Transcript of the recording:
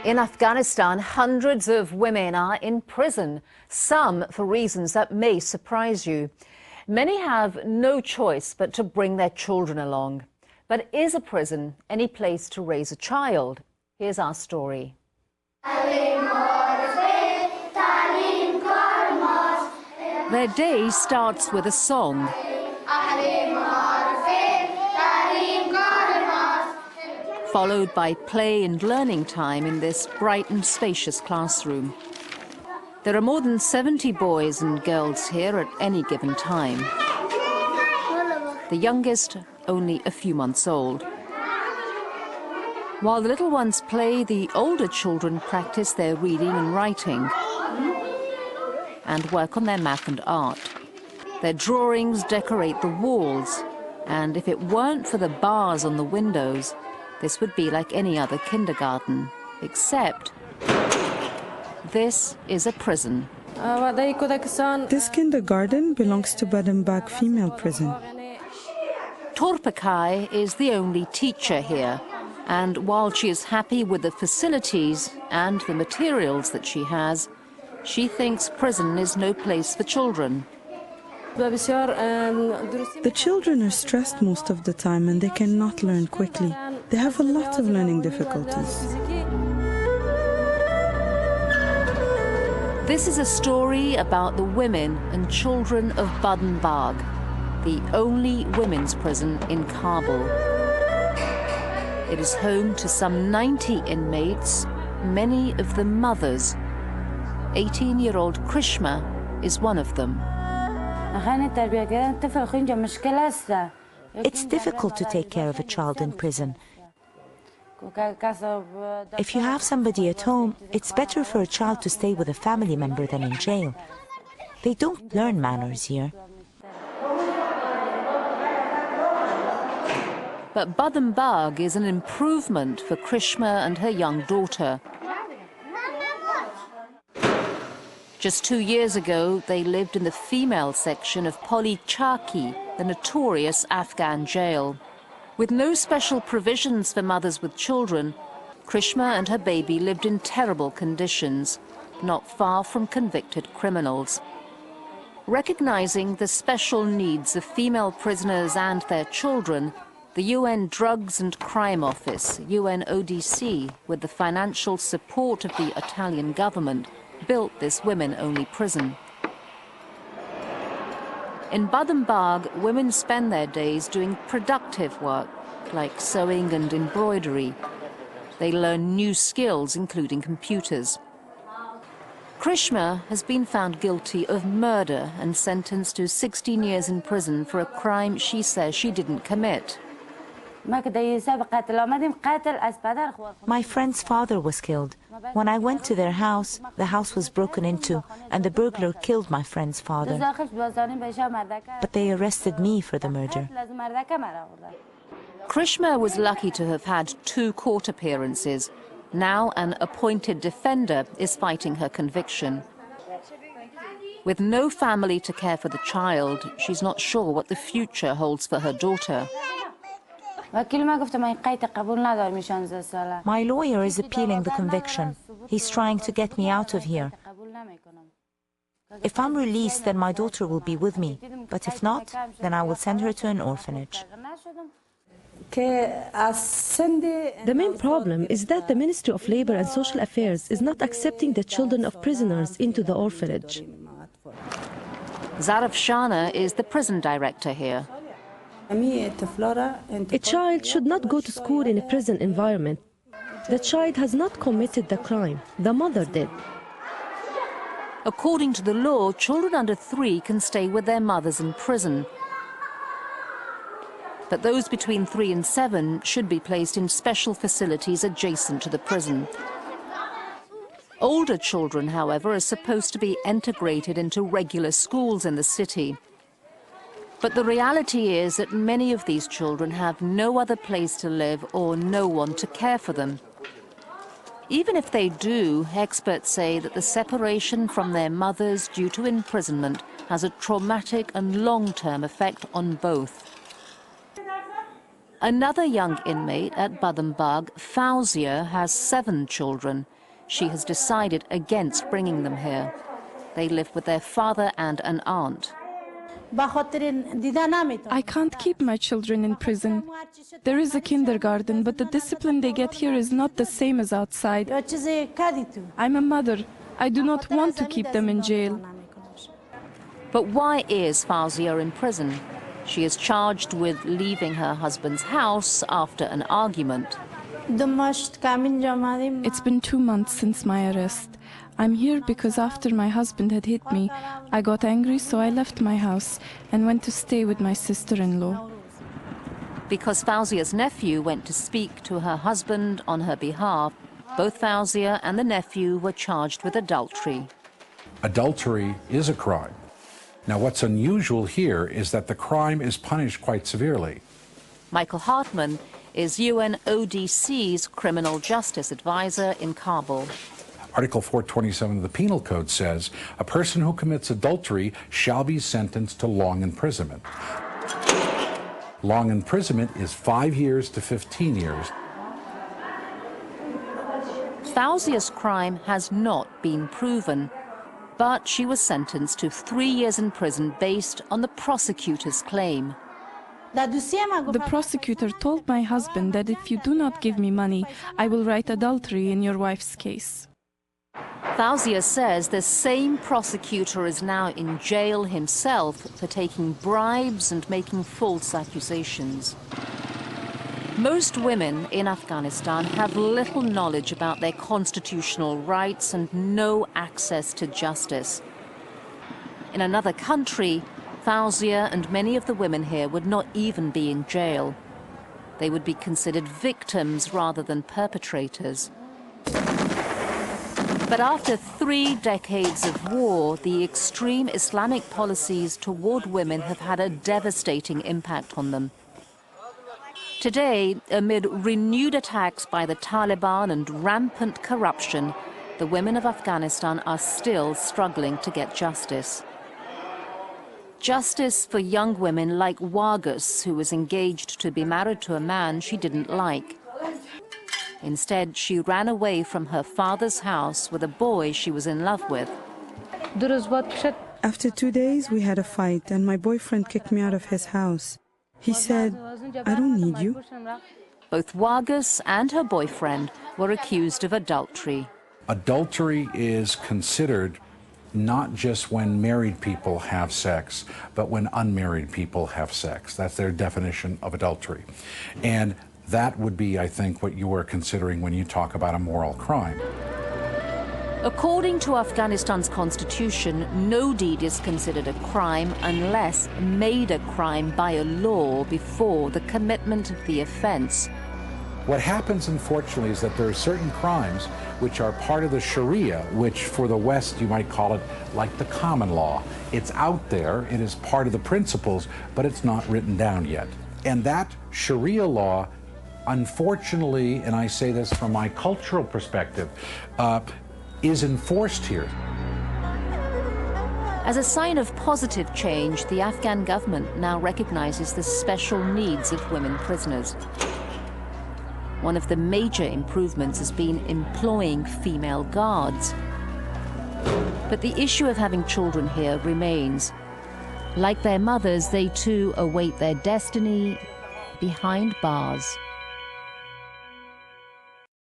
In Afghanistan, hundreds of women are in prison, some for reasons that may surprise you. Many have no choice but to bring their children along. But is a prison any place to raise a child? Here's our story. Their day starts with a song. Followed by play and learning time in this bright and spacious classroom. There are more than 70 boys and girls here at any given time. The youngest only a few months old. While the little ones play, the older children practice their reading and writing and work on their math and art. Their drawings decorate the walls, and if it weren't for the bars on the windows, this would be like any other kindergarten, except this is a prison. This kindergarten belongs to Baden-Bag female prison. Torpakai is the only teacher here, and while she is happy with the facilities and the materials that she has, she thinks prison is no place for children. The children are stressed most of the time and they cannot learn quickly. They have a lot of learning difficulties. This is a story about the women and children of Baden-Bag, the only women's prison in Kabul. It is home to some 90 inmates, many of them mothers. 18-year-old Krishma is one of them. It's difficult to take care of a child in prison. If you have somebody at home, it's better for a child to stay with a family member than in jail. They don't learn manners here. But Baden-Bag is an improvement for Krishma and her young daughter. Just 2 years ago, they lived in the female section of Polycharki, the notorious Afghan jail. With no special provisions for mothers with children, Krishma and her baby lived in terrible conditions, not far from convicted criminals. Recognizing the special needs of female prisoners and their children, the UN Drugs and Crime Office, UNODC, with the financial support of the Italian government, built this women-only prison. In Baden-Bag, women spend their days doing productive work, like sewing and embroidery. They learn new skills, including computers. Krishma has been found guilty of murder and sentenced to 16 years in prison for a crime she says she didn't commit. My friend's father was killed. When I went to their house, the house was broken into and the burglar killed my friend's father. But they arrested me for the murder. Krishma was lucky to have had 2 court appearances. Now an appointed defender is fighting her conviction. With no family to care for the child, she's not sure what the future holds for her daughter. My lawyer is appealing the conviction. He's trying to get me out of here. If I'm released, then my daughter will be with me. But if not, then I will send her to an orphanage. The main problem is that the Ministry of Labor and Social Affairs is not accepting the children of prisoners into the orphanage. Zarif Shana is the prison director here. A child should not go to school in a prison environment. The child has not committed the crime. The mother did. According to the law, children under 3 can stay with their mothers in prison. But those between 3 and 7 should be placed in special facilities adjacent to the prison. Older children, however, are supposed to be integrated into regular schools in the city. But the reality is that many of these children have no other place to live or no one to care for them. Even if they do, experts say that the separation from their mothers due to imprisonment has a traumatic and long-term effect on both. Another young inmate at Baden-Bag, Fauzia, has 7 children. she has decided against bringing them here. They live with their father and an aunt. I can't keep my children in prison. There is a kindergarten, but the discipline they get here is not the same as outside. I'm a mother. I do not want to keep them in jail. But why is Fauzia in prison? She is charged with leaving her husband's house after an argument. It's been 2 months since my arrest. I'm here because after my husband had hit me, I got angry, so I left my house and went to stay with my sister-in-law. Because Fauzia's nephew went to speak to her husband on her behalf, both Fauzia and the nephew were charged with adultery. Adultery is a crime. Now, what's unusual here is that the crime is punished quite severely. Michael Hartman is UNODC's criminal justice advisor in Kabul. Article 427 of the Penal Code says a person who commits adultery shall be sentenced to long imprisonment. Long imprisonment is 5 years to 15 years. Fauzia's crime has not been proven, but she was sentenced to 3 years in prison based on the prosecutor's claim. The prosecutor told my husband that if you do not give me money, I will write adultery in your wife's case. Fauzia says the same prosecutor is now in jail himself for taking bribes and making false accusations. Most women in Afghanistan have little knowledge about their constitutional rights and no access to justice. In another country, Fauzia and many of the women here would not even be in jail. They would be considered victims rather than perpetrators. But after 3 decades of war, the extreme Islamic policies toward women have had a devastating impact on them. Today, amid renewed attacks by the Taliban and rampant corruption, the women of Afghanistan are still struggling to get justice. Justice for young women like Wargus, who was engaged to be married to a man she didn't like. Instead, she ran away from her father's house with a boy she was in love with. After 2 days, we had a fight, and my boyfriend kicked me out of his house. He said, "I don't need you." Both Wargus and her boyfriend were accused of adultery. Adultery is considered not just when married people have sex, but when unmarried people have sex. That's their definition of adultery. And that would be, I think, what you are considering when you talk about a moral crime. According to Afghanistan's constitution, no deed is considered a crime unless made a crime by a law before the commitment of the offense. What happens, unfortunately, is that there are certain crimes which are part of the Sharia, which for the West you might call it like the common law. It's out there, it is part of the principles, but it's not written down yet. And that Sharia law, unfortunately, and I say this from my cultural perspective, is enforced here. As a sign of positive change, the Afghan government now recognizes the special needs of women prisoners. One of the major improvements has been employing female guards. But the issue of having children here remains. Like their mothers, they too await their destiny behind bars.